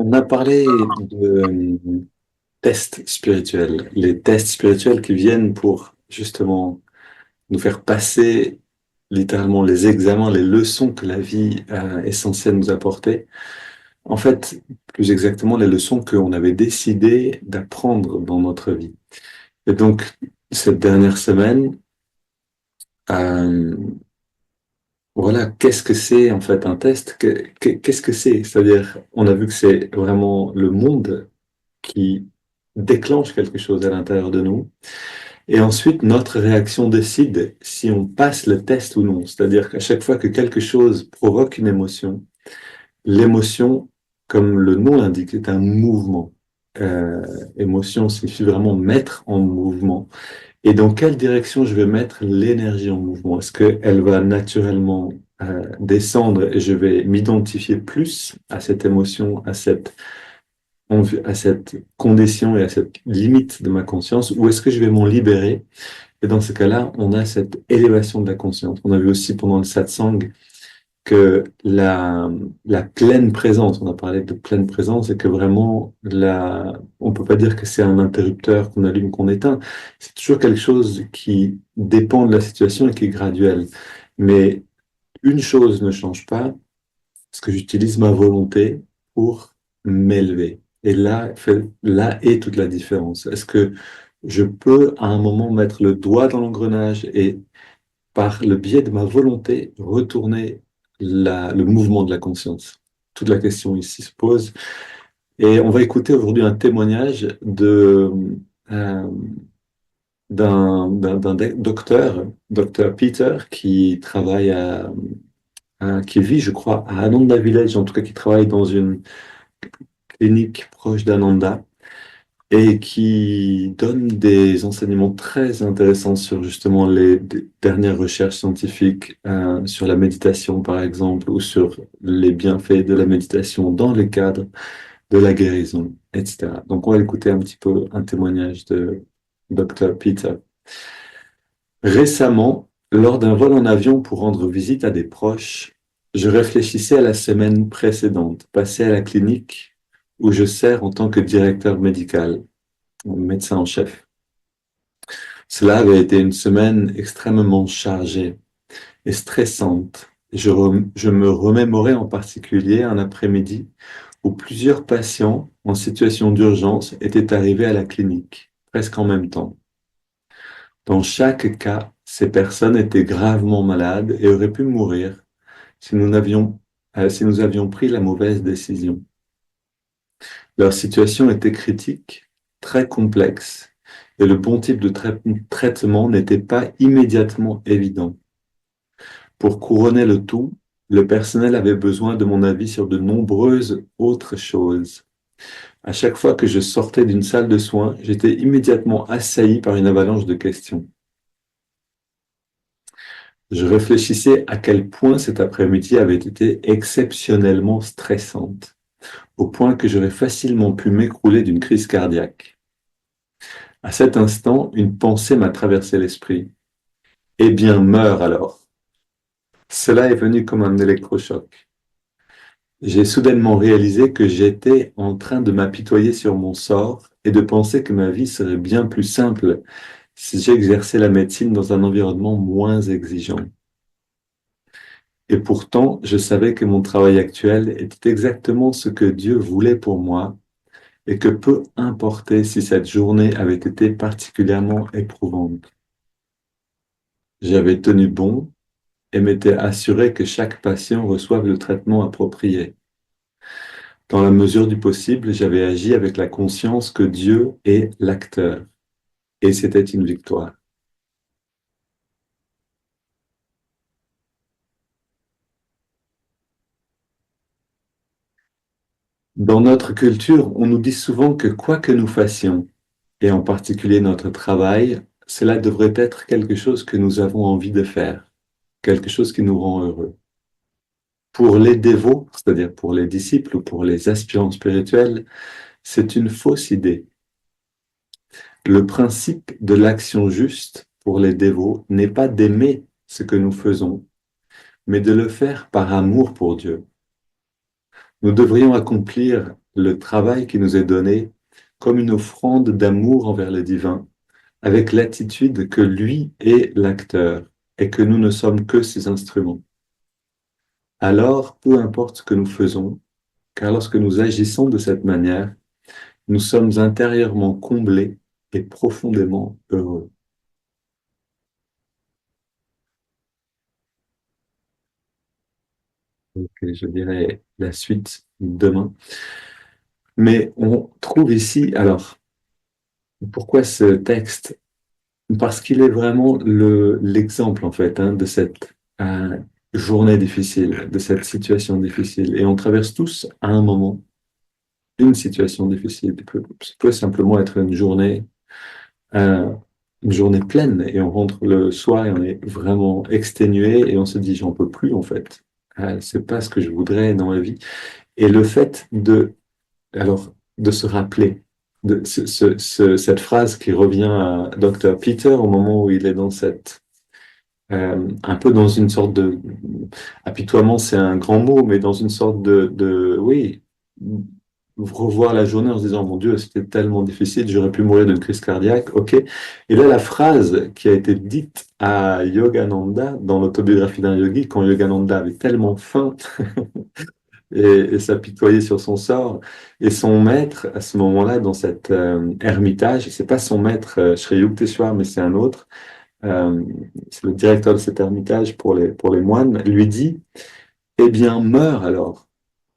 On a parlé de tests spirituels, les tests spirituels qui viennent pour justement nous faire passer littéralement les examens, les leçons que la vie est censée nous apporter. En fait, plus exactement, les leçons qu'on avait décidé d'apprendre dans notre vie. Et donc, cette dernière semaine, euh, voilà, qu'est-ce que c'est en fait un test? Qu'est-ce que c'est? C'est-à-dire, on a vu que c'est vraiment le monde qui déclenche quelque chose à l'intérieur de nous. Et ensuite, notre réaction décide si on passe le test ou non. C'est-à-dire qu'à chaque fois que quelque chose provoque une émotion, l'émotion, comme le nom l'indique, est un mouvement. Euh, Émotion signifie vraiment mettre en mouvement. Et dans quelle direction je vais mettre l'énergie en mouvement? Est-ce qu'elle va naturellement descendre et je vais m'identifier plus à cette émotion, à cette condition et à cette limite de ma conscience, ou est-ce que je vais m'en libérer? Et dans ce cas-là, on a cette élévation de la conscience. On a vu aussi pendant le satsang que la pleine présence, on a parlé de pleine présence, et que vraiment, on peut pas dire que c'est un interrupteur qu'on allume, qu'on éteint. C'est toujours quelque chose qui dépend de la situation et qui est graduel. Mais une chose ne change pas, parce que j'utilise ma volonté pour m'élever. Et là est toute la différence. Est-ce que je peux à un moment mettre le doigt dans l'engrenage et par le biais de ma volonté retourner le mouvement de la conscience? Toute la question ici se pose. Et on va écouter aujourd'hui un témoignage euh, d'un docteur Peter, qui vit, je crois, à Ananda Village, en tout cas qui travaille dans une clinique proche d'Ananda et qui donne des enseignements très intéressants sur justement les dernières recherches scientifiques sur la méditation, par exemple, ou sur les bienfaits de la méditation dans le cadre de la guérison, etc. Donc, on va écouter un petit peu un témoignage de Dr. Peter. Récemment, lors d'un vol en avion pour rendre visite à des proches, je réfléchissais à la semaine précédente, passée à la clinique où je sers en tant que directeur médical, médecin en chef. Cela avait été une semaine extrêmement chargée et stressante. Je me remémorais en particulier un après-midi où plusieurs patients en situation d'urgence étaient arrivés à la clinique, presque en même temps. Dans chaque cas, ces personnes étaient gravement malades et auraient pu mourir si nous avions pris la mauvaise décision. Leur situation était critique, très complexe, et le bon type de traitement n'était pas immédiatement évident. Pour couronner le tout, le personnel avait besoin de mon avis sur de nombreuses autres choses. À chaque fois que je sortais d'une salle de soins, j'étais immédiatement assailli par une avalanche de questions. Je réfléchissais à quel point cet après-midi avait été exceptionnellement stressante, au point que j'aurais facilement pu m'écrouler d'une crise cardiaque. À cet instant, une pensée m'a traversé l'esprit. Eh bien, meurs alors. Cela est venu comme un électrochoc. J'ai soudainement réalisé que j'étais en train de m'apitoyer sur mon sort et de penser que ma vie serait bien plus simple si j'exerçais la médecine dans un environnement moins exigeant. Et pourtant, je savais que mon travail actuel était exactement ce que Dieu voulait pour moi et que peu importait si cette journée avait été particulièrement éprouvante. J'avais tenu bon et m'étais assuré que chaque patient reçoive le traitement approprié. Dans la mesure du possible, j'avais agi avec la conscience que Dieu est l'acteur, et c'était une victoire. Dans notre culture, on nous dit souvent que quoi que nous fassions, et en particulier notre travail, cela devrait être quelque chose que nous avons envie de faire, quelque chose qui nous rend heureux. Pour les dévots, c'est-à-dire pour les disciples ou pour les aspirants spirituels, c'est une fausse idée. Le principe de l'action juste pour les dévots n'est pas d'aimer ce que nous faisons, mais de le faire par amour pour Dieu. Nous devrions accomplir le travail qui nous est donné comme une offrande d'amour envers le divin, avec l'attitude que lui est l'acteur et que nous ne sommes que ses instruments. Alors, peu importe ce que nous faisons, car lorsque nous agissons de cette manière, nous sommes intérieurement comblés et profondément heureux. Donc, je dirais la suite demain. Mais on trouve ici, alors, pourquoi ce texte? Parce qu'il est vraiment l'exemple, en fait, hein, de cette journée difficile, de cette situation difficile. Et on traverse tous, à un moment, une situation difficile. Ça peut simplement être euh, une journée pleine, et on rentre le soir et on est vraiment exténué, et on se dit, j'en peux plus, en fait. C'est pas ce que je voudrais dans ma vie. Et le fait de se rappeler de cette phrase qui revient à Dr. Peter au moment où il est dans un peu dans une sorte de apitoiement, c'est un grand mot, mais dans une sorte oui, revoir la journée en se disant, mon Dieu, c'était tellement difficile, j'aurais pu mourir d'une crise cardiaque, ok. Et là, la phrase qui a été dite à Yogananda dans l'autobiographie d'un yogi, quand Yogananda avait tellement faim et s'apitoyer sur son sort. Et son maître, à ce moment-là, dans cet ermitage, c'est pas son maître Sri Yukteswar, mais c'est un autre, euh, c'est le directeur de cet ermitage pour les moines, lui dit, eh bien, meurs alors,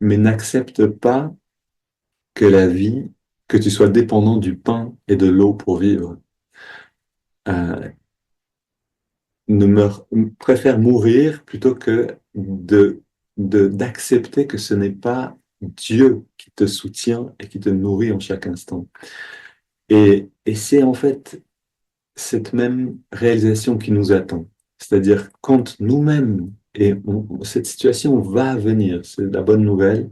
mais n'accepte pas que la vie, que tu sois dépendant du pain et de l'eau pour vivre. Euh, ne meurs, préfère mourir plutôt que d'accepter que ce n'est pas Dieu qui te soutient et qui te nourrit en chaque instant. Et c'est en fait cette même réalisation qui nous attend. C'est-à-dire quand nous-mêmes, cette situation va venir, c'est la bonne nouvelle,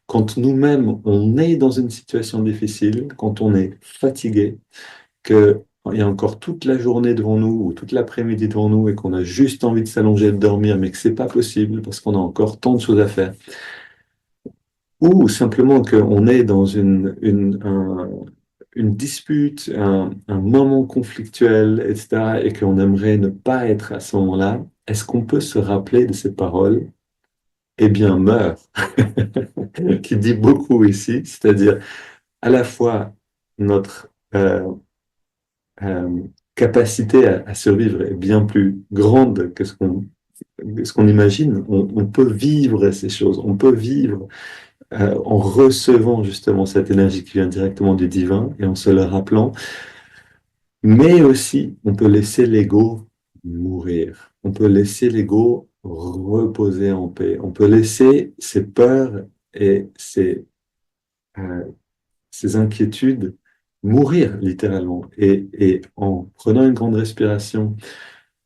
quand nous-mêmes on est dans une situation difficile, quand on est fatigué, qu'il y a encore toute la journée devant nous ou toute l'après-midi devant nous et qu'on a juste envie de s'allonger et de dormir, mais que c'est pas possible parce qu'on a encore tant de choses à faire. Ou simplement qu'on est dans une dispute, un moment conflictuel, etc., et qu'on aimerait ne pas être à ce moment-là, est-ce qu'on peut se rappeler de ces paroles? Eh bien, meurs, qui dit beaucoup ici, c'est-à-dire à la fois notre euh, capacité à survivre est bien plus grande que ce qu'on imagine. On peut vivre ces choses, on peut vivre en recevant justement cette énergie qui vient directement du divin et en se le rappelant, mais aussi on peut laisser l'ego mourir, on peut laisser l'ego reposer en paix, on peut laisser ses peurs et euh, ses inquiétudes mourir littéralement et en prenant une grande respiration,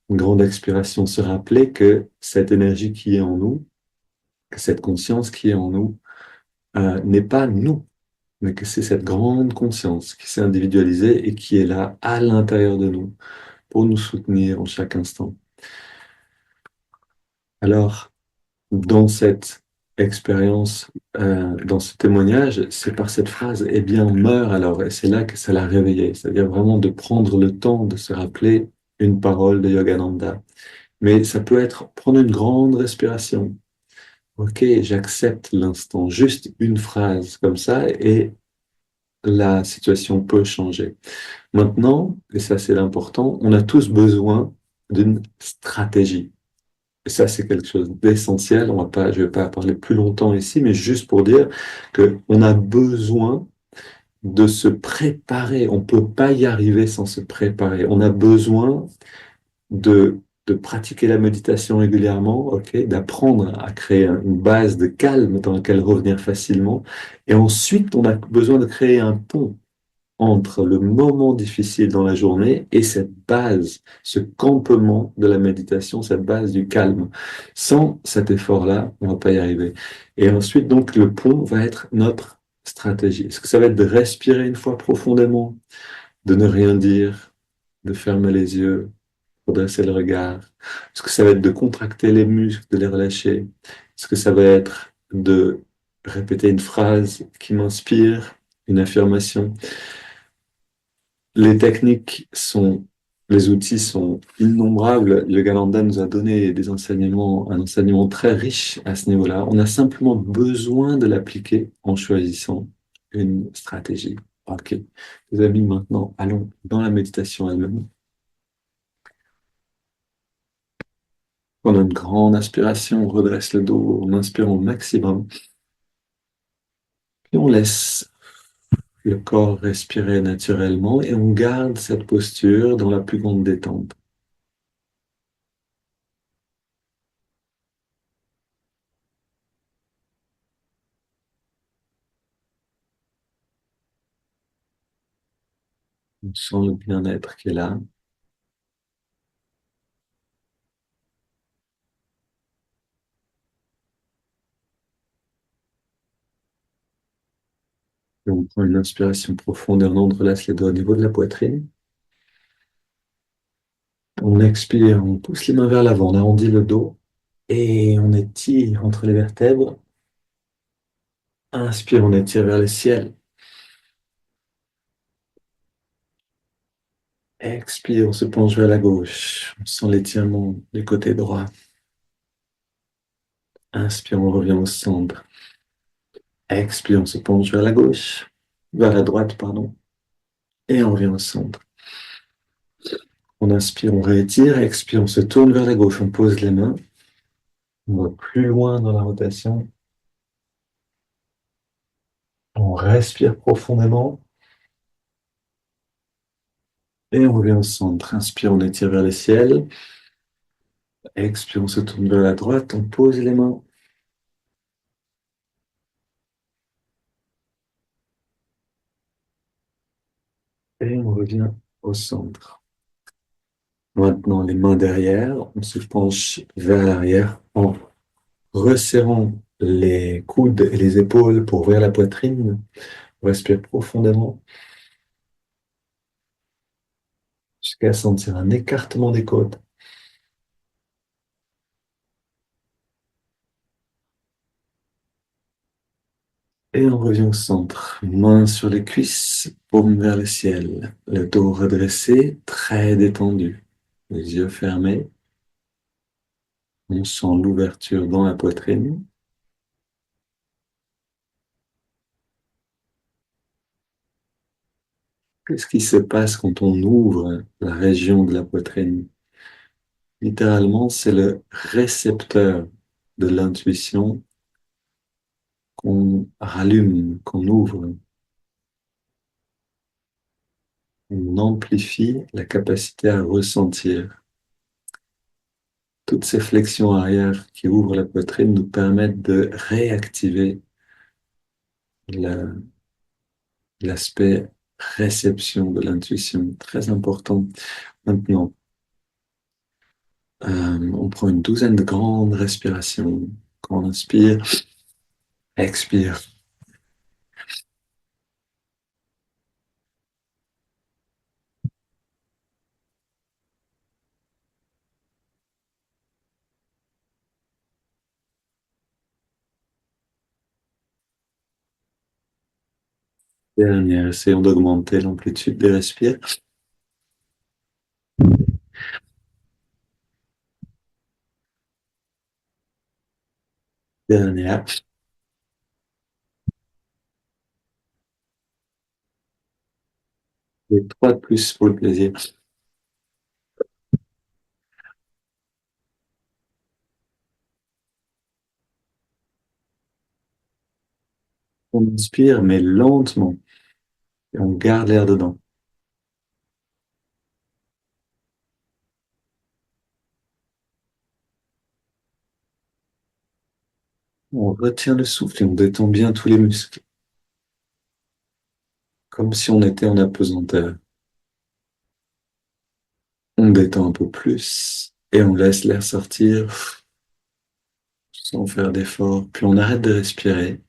une grande expiration, se rappeler que cette énergie qui est en nous, que cette conscience qui est en nous, n'est pas nous, mais que c'est cette grande conscience qui s'est individualisée et qui est là à l'intérieur de nous pour nous soutenir en chaque instant. Alors, dans cette expérience, dans ce témoignage, c'est par cette phrase, eh bien, meurs alors. Et c'est là que ça l'a réveillé. C'est-à-dire vraiment de prendre le temps de se rappeler une parole de Yogananda. Mais ça peut être prendre une grande respiration. Ok, j'accepte l'instant. Juste une phrase comme ça et la situation peut changer. Maintenant, et ça c'est l'important, on a tous besoin d'une stratégie. Et ça, c'est quelque chose d'essentiel. Je vais pas parler plus longtemps ici, mais juste pour dire que on a besoin de se préparer. On peut pas y arriver sans se préparer. On a besoin de pratiquer la méditation régulièrement, ok, d'apprendre à créer une base de calme dans laquelle revenir facilement. Et ensuite, on a besoin de créer un pont entre le moment difficile dans la journée et cette base, ce campement de la méditation, cette base du calme. Sans cet effort-là, on va pas y arriver. Et ensuite, donc, le pont va être notre stratégie. Est-ce que ça va être de respirer une fois profondément, de ne rien dire, de fermer les yeux, redresser le regard? Est-ce que ça va être de contracter les muscles, de les relâcher? Est-ce que ça va être de répéter une phrase qui m'inspire, une affirmation. Les techniques sont, les outils sont innombrables. Yogānanda nous a donné des enseignements, un enseignement très riche à ce niveau-là. On a simplement besoin de l'appliquer en choisissant une stratégie. Ok, les amis, maintenant, allons dans la méditation elle-même. On a une grande inspiration, on redresse le dos, on inspire au maximum, puis on laisse le corps respirer naturellement et on garde cette posture dans la plus grande détente. On sent le bien-être qui est là. Et on prend une inspiration profonde et on entrelace les doigts au niveau de la poitrine. On expire, on pousse les mains vers l'avant, on arrondit le dos et on étire entre les vertèbres. Inspire, on étire vers le ciel. Expire, on se penche vers la gauche. On sent l'étirement du côté droit. Inspire, on revient au centre. Expire, on se penche vers la gauche, vers la droite, pardon. Et on revient au centre. On inspire, on réétire. Expire, on se tourne vers la gauche, on pose les mains. On va plus loin dans la rotation. On respire profondément. Et on revient au centre. Inspire, on étire vers le ciel. Expire, on se tourne vers la droite, on pose les mains. Et on revient au centre. Maintenant, les mains derrière, on se penche vers l'arrière en resserrant les coudes et les épaules pour ouvrir la poitrine. On respire profondément jusqu'à sentir un écartement des côtes. Et on revient au centre. Mains sur les cuisses, paume vers le ciel. Le dos redressé, très détendu. Les yeux fermés. On sent l'ouverture dans la poitrine. Qu'est-ce qui se passe quand on ouvre la région de la poitrine? Littéralement, c'est le récepteur de l'intuition qu'on rallume, qu'on ouvre. On amplifie la capacité à ressentir. Toutes ces flexions arrière qui ouvrent la poitrine nous permettent de réactiver la- l'aspect réception de l'intuition. Très important. Maintenant, on prend une douzaine de grandes respirations. Quand on inspire, expire. Dernière, essayons d'augmenter l'amplitude des respires. Dernière. Et trois de plus pour le plaisir. On inspire, mais lentement. Et on garde l'air dedans. On retient le souffle et on détend bien tous les muscles. Comme si on était en apesanteur. On détend un peu plus. Et on laisse l'air sortir sans faire d'effort. Puis on arrête de respirer.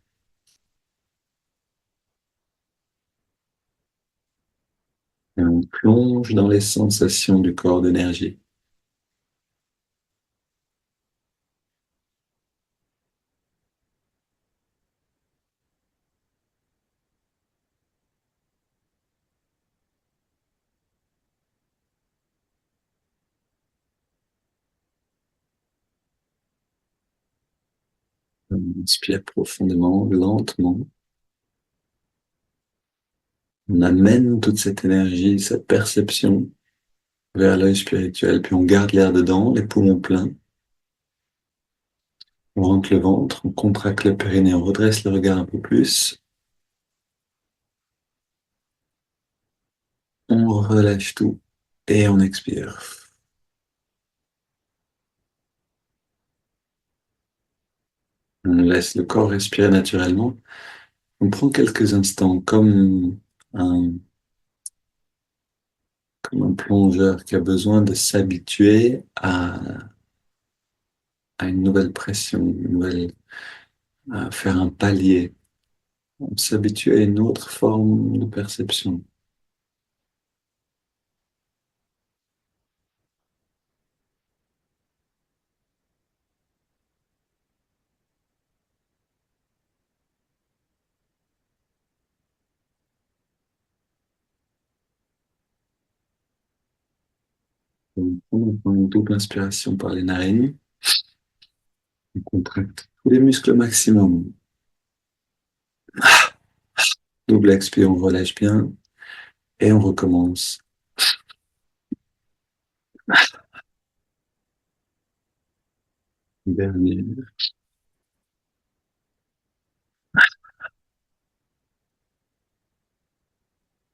Et on plonge dans les sensations du corps d'énergie. On inspire profondément, lentement. On amène toute cette énergie, cette perception vers l'œil spirituel, puis on garde l'air dedans, les poumons pleins. On rentre le ventre, on contracte le périnée, on redresse le regard un peu plus. On relâche tout et on expire. On laisse le corps respirer naturellement. On prend quelques instants un, comme un plongeur qui a besoin de s'habituer à une nouvelle pression, à faire un palier. On s'habitue à une autre forme de perception. On prend une double inspiration par les narines. On contracte tous les muscles au maximum. Double expire, on relâche bien et on recommence. Dernier.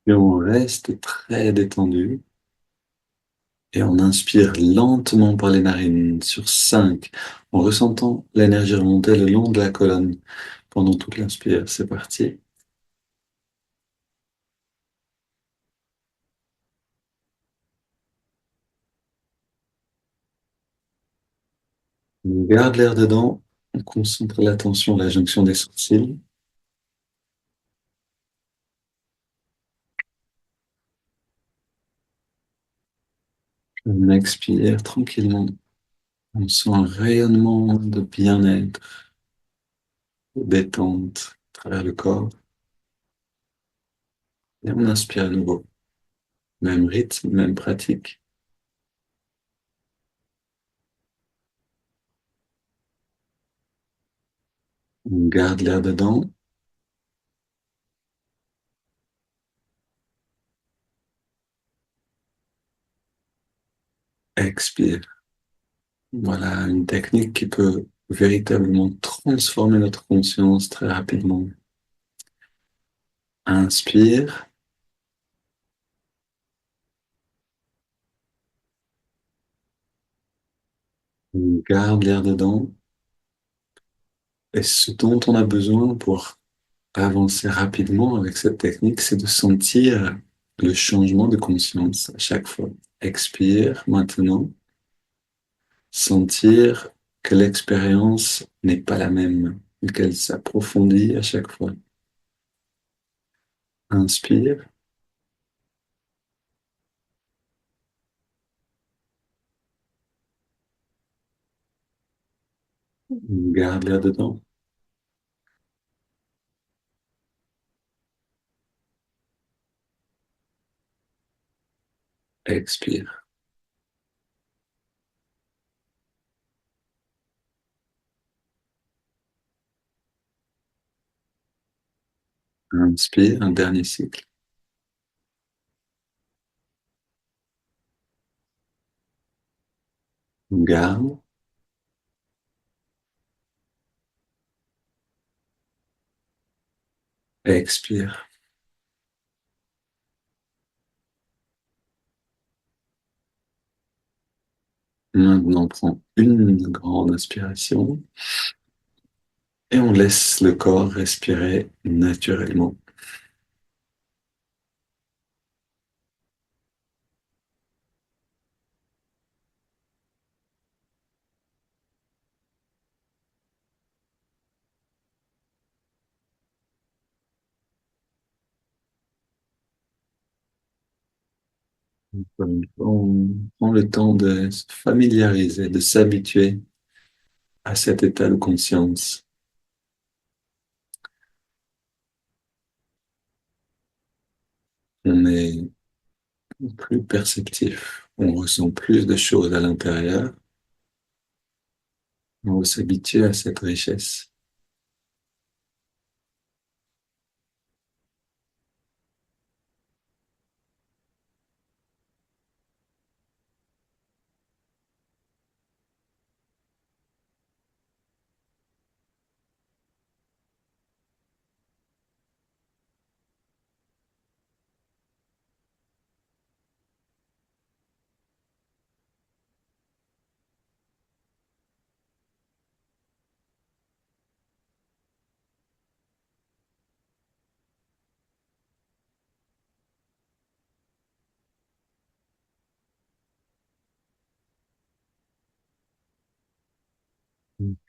Et on reste très détendu et on inspire lentement par les narines sur 5 en ressentant l'énergie remonter le long de la colonne pendant toute l'inspire. C'est parti. On garde l'air dedans, on concentre l'attention à la jonction des sourcils. On expire tranquillement. On sent un rayonnement de bien-être, de détente à travers le corps. Et on inspire à nouveau. Même rythme, même pratique. On garde l'air dedans. Expire. Voilà une technique qui peut véritablement transformer notre conscience très rapidement. Inspire. On garde l'air dedans. Et ce dont on a besoin pour avancer rapidement avec cette technique, c'est de sentir le changement de conscience à chaque fois. Expire maintenant. Sentir que l'expérience n'est pas la même, qu'elle s'approfondit à chaque fois. Inspire, garde l'air dedans, expire. Inspire, un dernier cycle. Garde, expire. Maintenant, prends une grande inspiration et on laisse le corps respirer naturellement. On prend le temps de se familiariser, de s'habituer à cet état de conscience. On est plus perceptif, on ressent plus de choses à l'intérieur, on va s'habituer à cette richesse.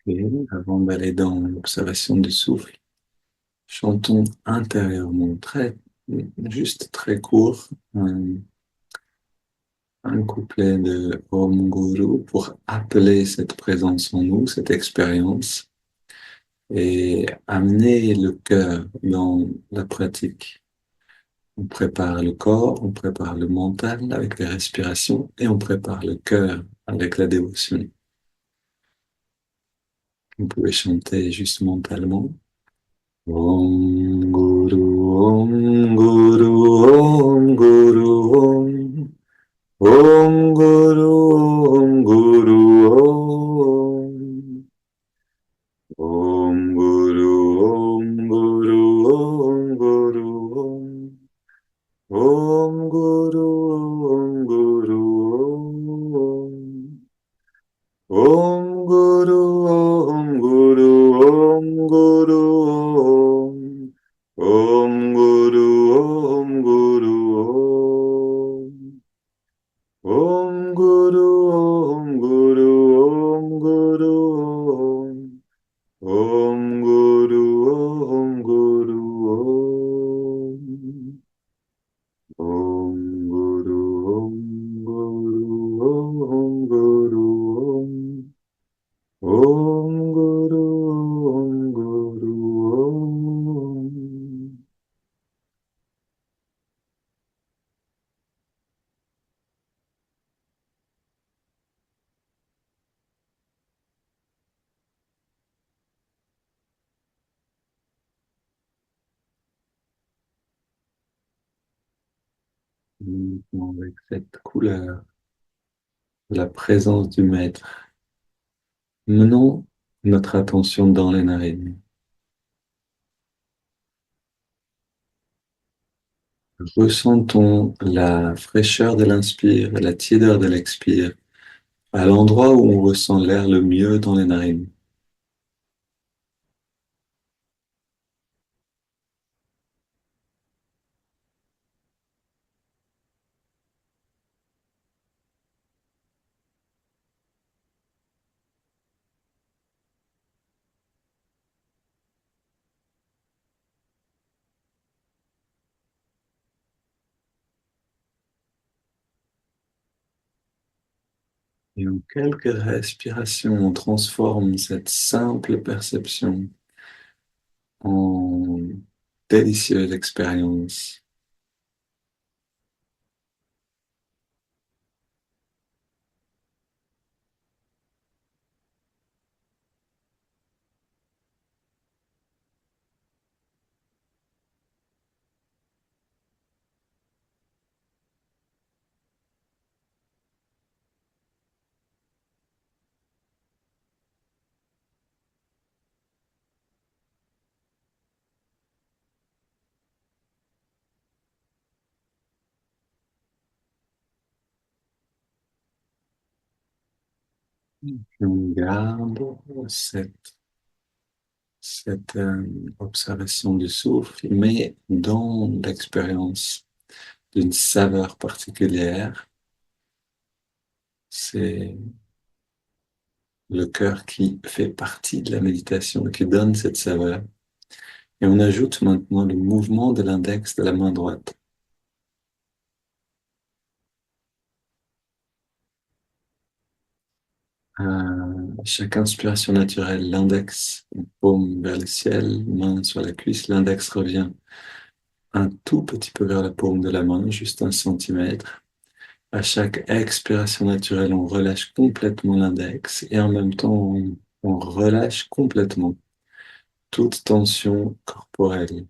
Et avant d'aller dans l'observation du souffle, chantons intérieurement, juste très court, un couplet de Om Guru pour appeler cette présence en nous, cette expérience, et amener le cœur dans la pratique. On prépare le corps, on prépare le mental avec les respirations et on prépare le cœur avec la dévotion. Vous pouvez chanter juste mentalement. Om Guru, Om Guru, Om Guru, Om. Om Guru, Om Guru, Om. Om Guru, Om Guru, Om Guru, Om. Om Guru, Om Guru, Om. Om Guru, Om Guru, Om Guru, Om. Om Guru, Om Guru, Om. Om Guru, Om Guru, Om Guru, Om. Om Guru, Om Guru, Om. Om Guru, Om Guru, Om Guru, Om. Om Guru, Om Guru, Om. Uniquement avec cette couleur, la présence du maître. Menons notre attention dans les narines. Ressentons la fraîcheur de l'inspire et la tiédeur de l'expire à l'endroit où on ressent l'air le mieux dans les narines. Et en quelques respirations, on transforme cette simple perception en délicieuse expérience. Et on garde cette observation du souffle, mais dans l'expérience d'une saveur particulière. C'est le cœur qui fait partie de la méditation, qui donne cette saveur. Et on ajoute maintenant le mouvement de l'index de la main droite. À chaque inspiration naturelle, l'index, paume vers le ciel, main sur la cuisse, l'index revient un tout petit peu vers la paume de la main, juste 1 centimètre. À chaque expiration naturelle, on relâche complètement l'index et en même temps, on relâche complètement toute tension corporelle,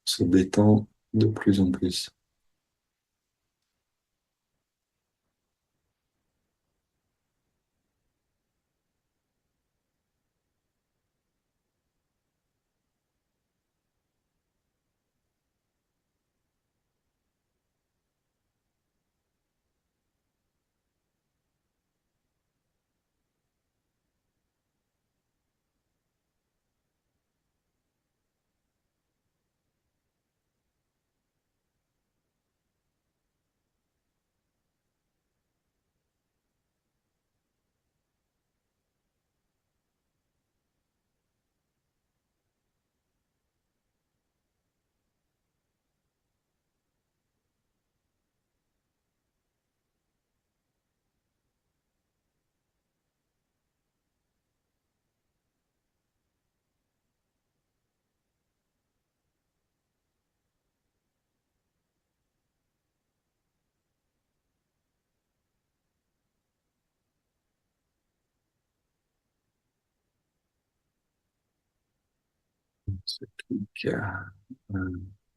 se détend de plus en plus. Se clique à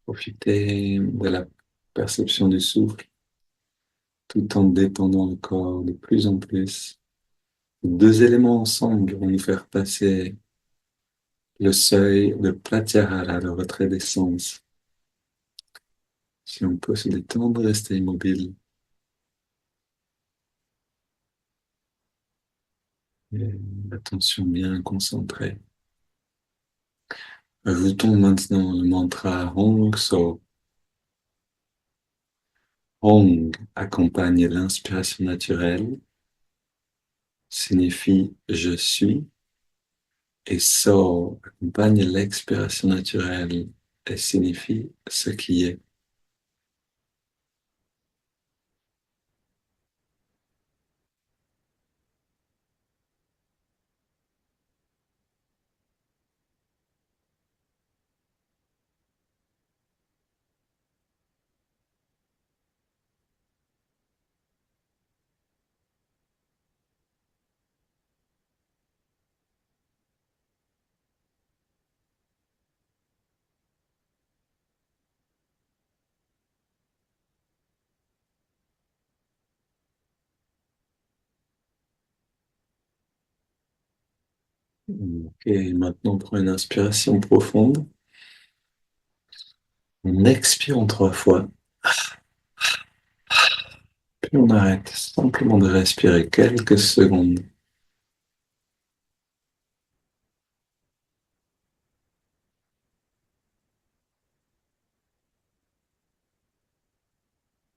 profiter de la perception du souffle tout en détendant le corps de plus en plus. Deux éléments ensemble vont nous faire passer le seuil de Pratyahara, le retrait des sens. Si on peut se détendre, rester immobile. Et l'attention bien concentrée. Ajoutons maintenant le mantra Hong So. Hong accompagne l'inspiration naturelle, signifie je suis, et So accompagne l'expiration naturelle et signifie ce qui est. Et maintenant, pour une inspiration profonde, on expire en 3 fois, puis on arrête simplement de respirer quelques secondes.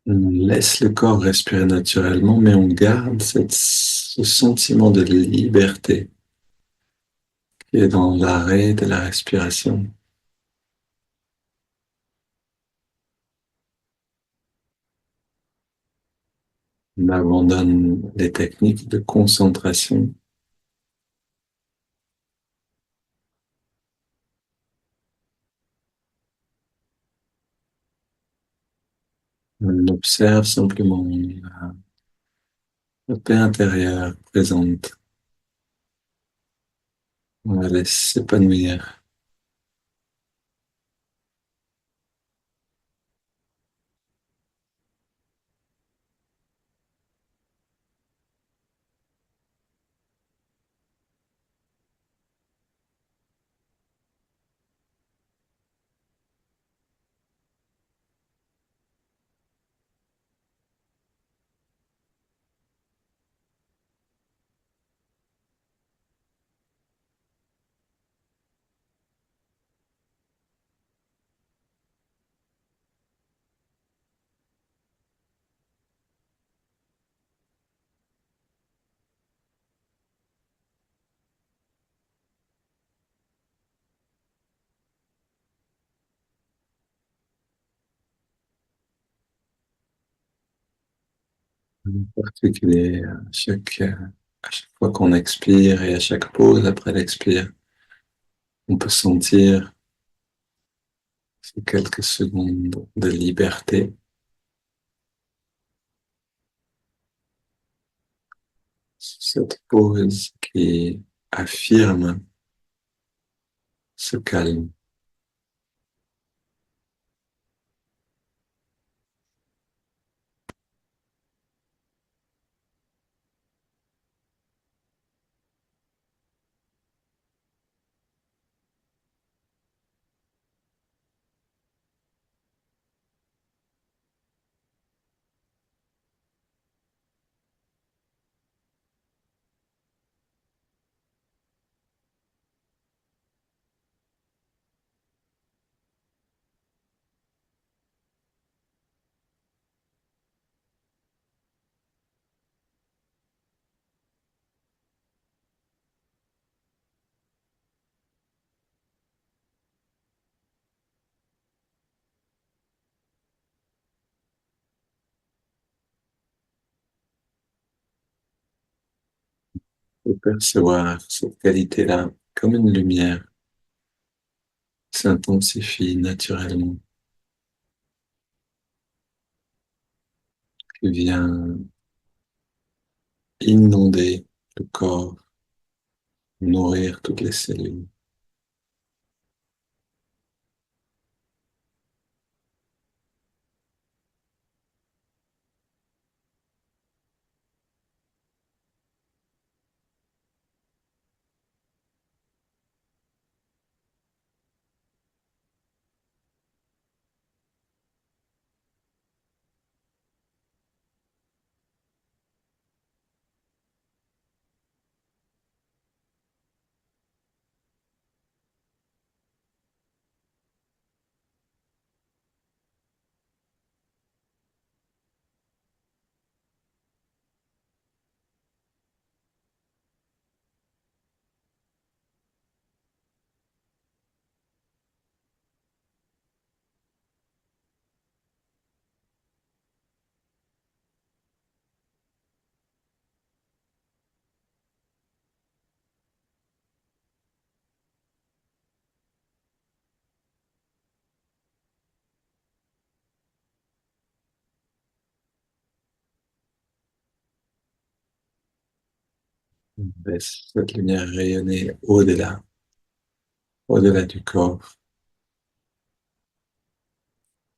On laisse le corps respirer naturellement, mais on garde ce sentiment de liberté qui est dans l'arrêt de la respiration. On abandonne les techniques de concentration. On observe simplement la paix intérieure présente. On la laisse s'épanouir. En particulier à chaque fois qu'on expire et à chaque pause après l'expire, on peut sentir ces quelques secondes de liberté, cette pause qui affirme ce calme. De percevoir cette qualité-là comme une lumière s'intensifie naturellement, qui vient inonder le corps, nourrir toutes les cellules. On laisse cette lumière rayonner au-delà, au-delà du corps,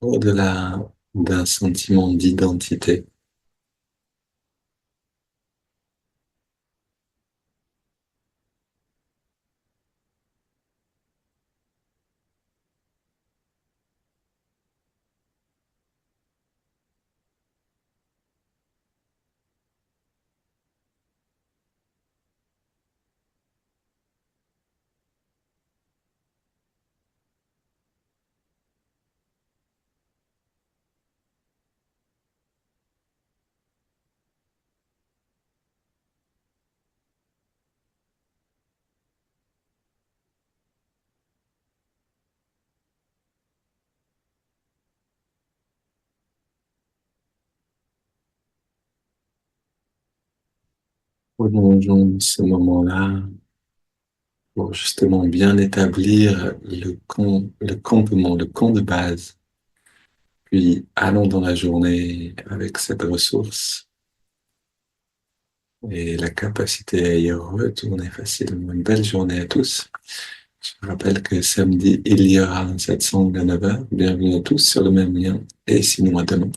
au-delà d'un sentiment d'identité. Prolongeons ce moment-là pour justement bien établir le campement, le camp de base. Puis allons dans la journée avec cette ressource et la capacité à y retourner facilement. Une belle journée à tous. Je rappelle que samedi, il y aura un satsang à 9h. Bienvenue à tous sur le même lien et sinon à demain.